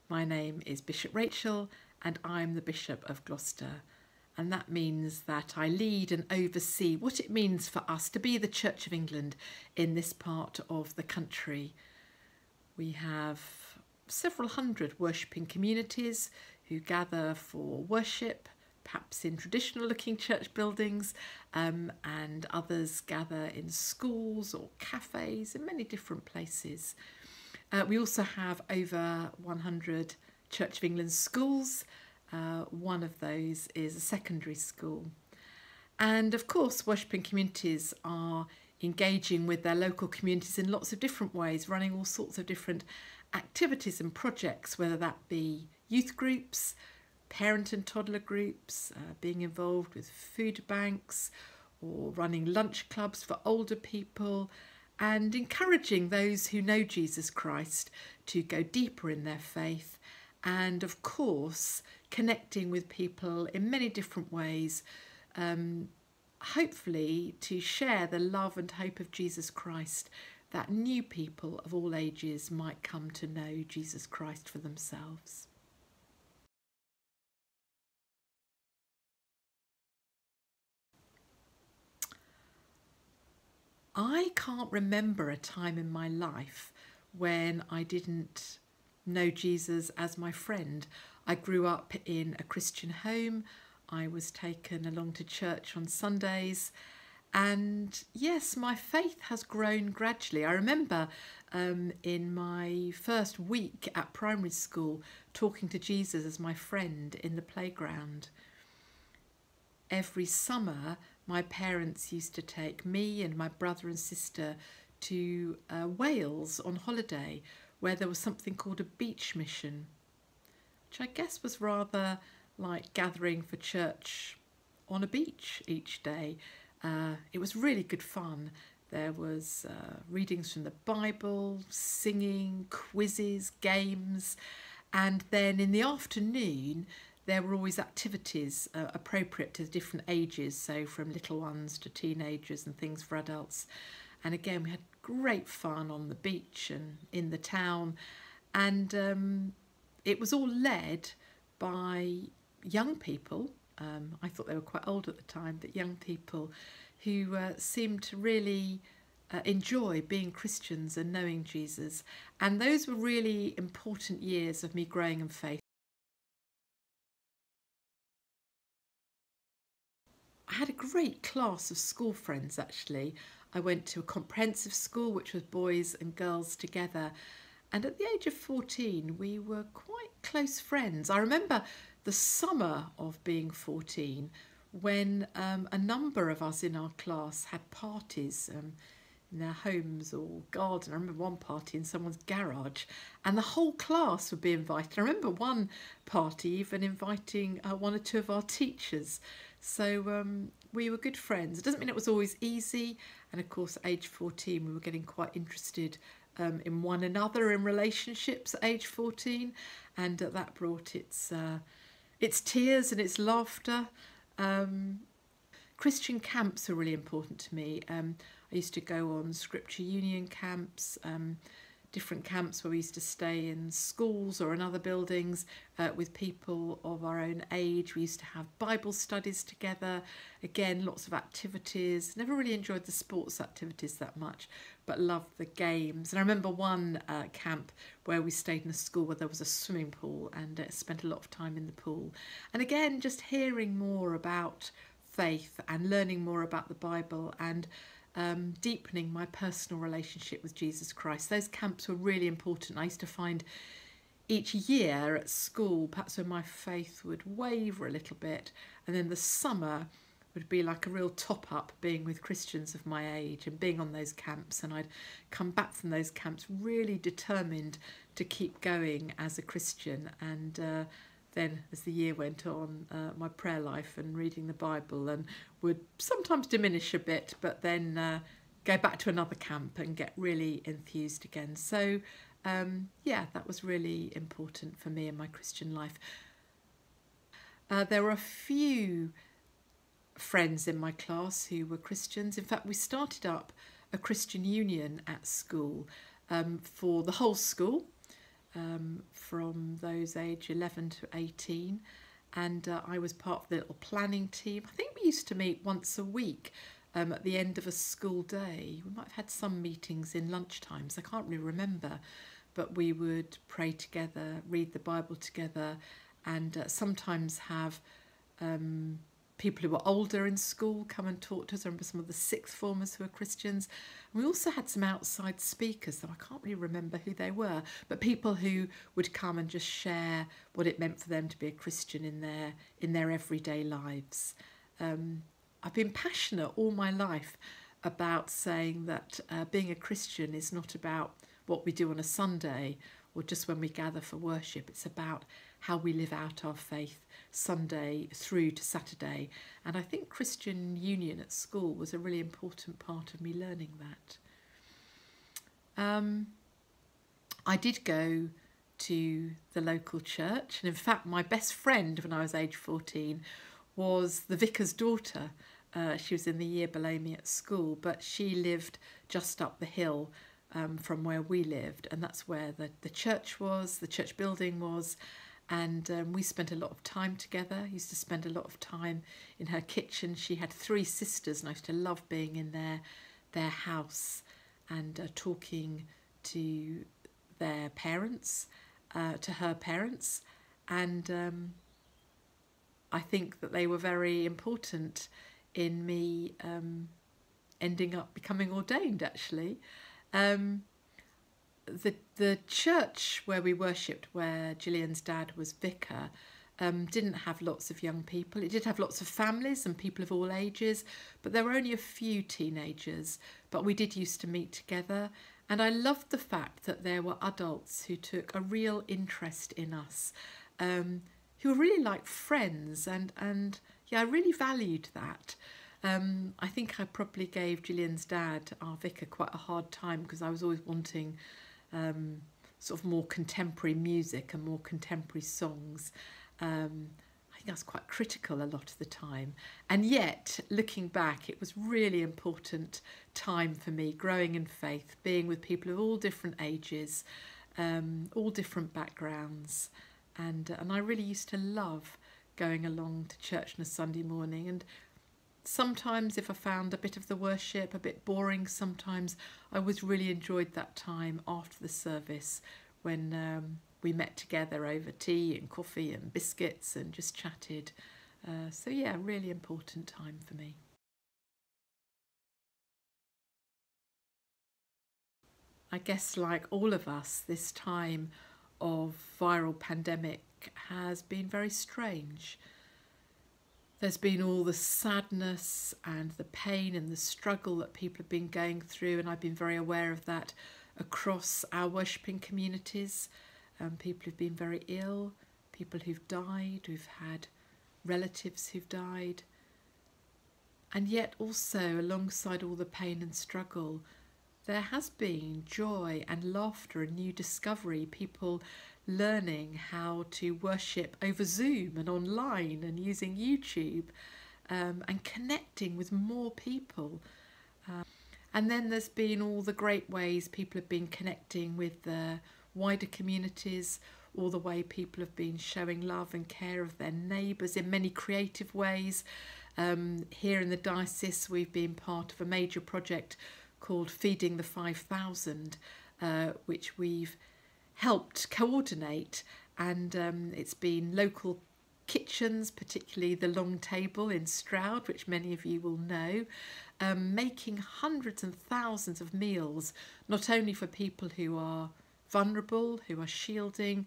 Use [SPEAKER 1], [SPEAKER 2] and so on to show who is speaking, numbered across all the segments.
[SPEAKER 1] My name is Bishop Rachel and I'm the Bishop of Gloucester. And that means that I lead and oversee what it means for us to be the Church of England in this part of the country. We have several hundred worshipping communities who gather for worship, perhaps in traditional looking church buildings, and others gather in schools or cafes in many different places. We also have over 100 Church of England schools. One of those is a secondary school. And of course, worshipping communities are engaging with their local communities in lots of different ways, running all sorts of different activities and projects, whether that be youth groups, parent and toddler groups, being involved with food banks, or running lunch clubs for older people, and encouraging those who know Jesus Christ to go deeper in their faith, and of course connecting with people in many different ways, hopefully to share the love and hope of Jesus Christ, that new people of all ages might come to know Jesus Christ for themselves. I can't remember a time in my life when I didn't know Jesus as my friend. I grew up in a Christian home. I was taken along to church on Sundays. And yes, my faith has grown gradually. I remember in my first week at primary school talking to Jesus as my friend in the playground. Every summer, my parents used to take me and my brother and sister to Wales on holiday, where there was something called a beach mission, which I guess was rather like gathering for church on a beach each day. It was really good fun. There was readings from the Bible, singing, quizzes, games, and then in the afternoon there were always activities appropriate to different ages, so from little ones to teenagers and things for adults. And again, we had great fun on the beach and in the town, and it was all led by young people. I thought they were quite old at the time, but young people who seemed to really enjoy being Christians and knowing Jesus. And those were really important years of me growing in faith. I had a great class of school friends, actually. I went to a comprehensive school, which was boys and girls together. And at the age of 14, we were quite close friends. I remember the summer of being 14 when a number of us in our class had parties in their homes or garden. I remember one party in someone's garage, and the whole class would be invited. I remember one party even inviting one or two of our teachers. So we were good friends. It doesn't mean it was always easy, and of course at age 14 we were getting quite interested in one another, in relationships at age 14, and that brought its tears and its laughter. Christian camps are really important to me. I used to go on Scripture Union camps, different camps where we used to stay in schools or in other buildings with people of our own age. We used to have Bible studies together. Again, lots of activities. Never really enjoyed the sports activities that much, but loved the games. And I remember one camp where we stayed in a school where there was a swimming pool, and spent a lot of time in the pool. And again, just hearing more about faith and learning more about the Bible, and deepening my personal relationship with Jesus Christ. Those camps were really important. I used to find each year at school, perhaps when my faith would waver a little bit, and then the summer would be like a real top-up, being with Christians of my age and being on those camps. And I'd come back from those camps really determined to keep going as a Christian. And then as the year went on, my prayer life and reading the Bible and would sometimes diminish a bit, but then go back to another camp and get really enthused again. So yeah, that was really important for me in my Christian life. There were a few friends in my class who were Christians. In fact, we started up a Christian union at school for the whole school. from those age 11 to 18, and I was part of the little planning team. I think we used to meet once a week at the end of a school day. We might have had some meetings in lunchtimes, I can't really remember, but we would pray together, read the Bible together, and sometimes have people who were older in school come and talk to us. I remember some of the sixth formers who were Christians. And we also had some outside speakers, though I can't really remember who they were, but people who would come and just share what it meant for them to be a Christian in their everyday lives. I've been passionate all my life about saying that being a Christian is not about what we do on a Sunday or just when we gather for worship. It's about how we live out our faith Sunday through to Saturday. And I think Christian Union at school was a really important part of me learning that. I did go to the local church, and in fact my best friend when I was age 14 was the vicar's daughter. She was in the year below me at school, but she lived just up the hill from where we lived, and that's where the church was, the church building was, and we spent a lot of time together. I used to spend a lot of time in her kitchen. She had 3 sisters, and I used to love being in their house and talking to their parents, to her parents, and I think that they were very important in me ending up becoming ordained, actually. The church where we worshipped, where Gillian's dad was vicar, didn't have lots of young people. It did have lots of families and people of all ages, but there were only a few teenagers. But we did used to meet together, and I loved the fact that there were adults who took a real interest in us, who were really like friends, and yeah, I really valued that. I think I probably gave Gillian's dad, our vicar, quite a hard time because I was always wanting sort of more contemporary music and more contemporary songs. I think I was quite critical a lot of the time. And yet, looking back, it was really important time for me, growing in faith, being with people of all different ages, all different backgrounds. And I really used to love going along to church on a Sunday morning. And sometimes if I found a bit of the worship a bit boring, sometimes I always really enjoyed that time after the service when we met together over tea and coffee and biscuits and just chatted. So yeah, really important time for me. I guess like all of us, this time of viral pandemic has been very strange. There's been all the sadness and the pain and the struggle that people have been going through, and I've been very aware of that across our worshipping communities. People who've been very ill, people who've died, who've had relatives who've died. And yet also, alongside all the pain and struggle, there has been joy and laughter and new discovery, people learning how to worship over Zoom and online and using YouTube, and connecting with more people. And then there's been all the great ways people have been connecting with their wider communities, all the way people have been showing love and care of their neighbours in many creative ways. Here in the diocese, we've been part of a major project called Feeding the 5,000, which we've helped coordinate, and it's been local kitchens, particularly the Long Table in Stroud, which many of you will know, making hundreds and thousands of meals, not only for people who are vulnerable, who are shielding,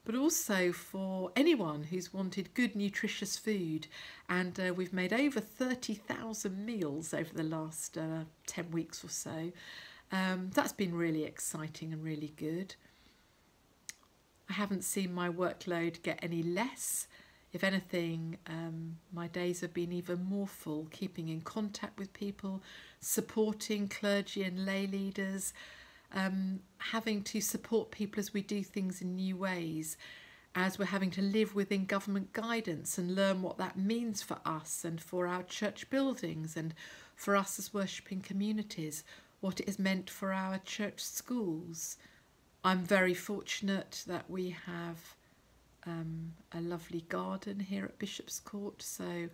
[SPEAKER 1] but also for anyone who's wanted good nutritious food. And we've made over 30,000 meals over the last 10 weeks or so. That's been really exciting and really good. I haven't seen my workload get any less. If anything, my days have been even more full, keeping in contact with people, supporting clergy and lay leaders, having to support people as we do things in new ways, as we're having to live within government guidance and learn what that means for us and for our church buildings and for us as worshipping communities, what it has meant for our church schools. I'm very fortunate that we have a lovely garden here at Bishop's Court, so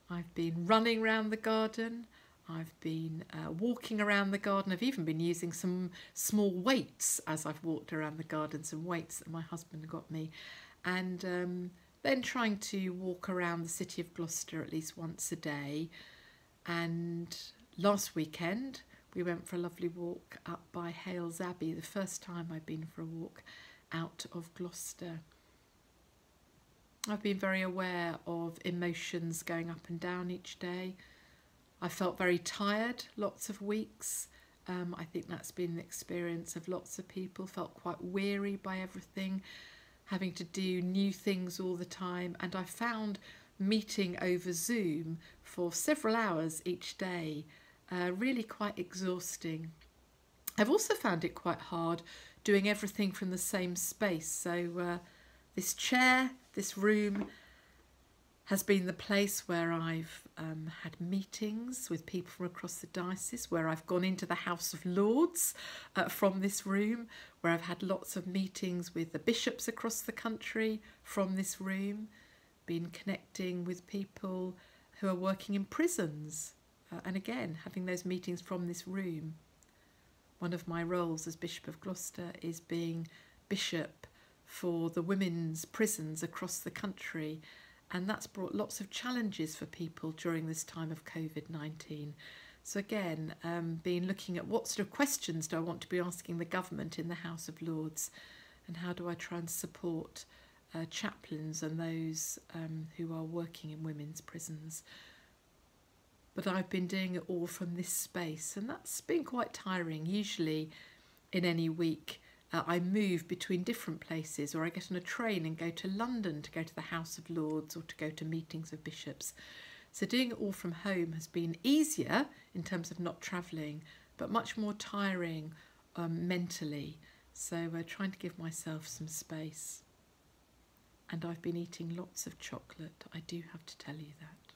[SPEAKER 1] I've been running around the garden, I've been walking around the garden, I've even been using some small weights as I've walked around the garden, some weights that my husband got me, and then trying to walk around the city of Gloucester at least once a day. And last weekend we went for a lovely walk up by Hales Abbey, the first time I've been for a walk out of Gloucester. I've been very aware of emotions going up and down each day. I felt very tired lots of weeks. I think that's been the experience of lots of people, felt quite weary by everything, having to do new things all the time. And I found meeting over Zoom for several hours each day really quite exhausting. I've also found it quite hard doing everything from the same space. So this chair, this room, has been the place where I've had meetings with people from across the diocese, where I've gone into the House of Lords from this room, where I've had lots of meetings with the bishops across the country from this room, been connecting with people who are working in prisons, and again having those meetings from this room. One of my roles as Bishop of Gloucester is being bishop for the women's prisons across the country, and that's brought lots of challenges for people during this time of COVID-19. So again, been looking at what sort of questions do I want to be asking the government in the House of Lords, and how do I try and support chaplains and those who are working in women's prisons. But I've been doing it all from this space, and that's been quite tiring. Usually in any week I move between different places, or I get on a train and go to London to go to the House of Lords or to go to meetings of bishops. So doing it all from home has been easier in terms of not travelling, but much more tiring mentally. So trying to give myself some space. And I've been eating lots of chocolate, I do have to tell you that.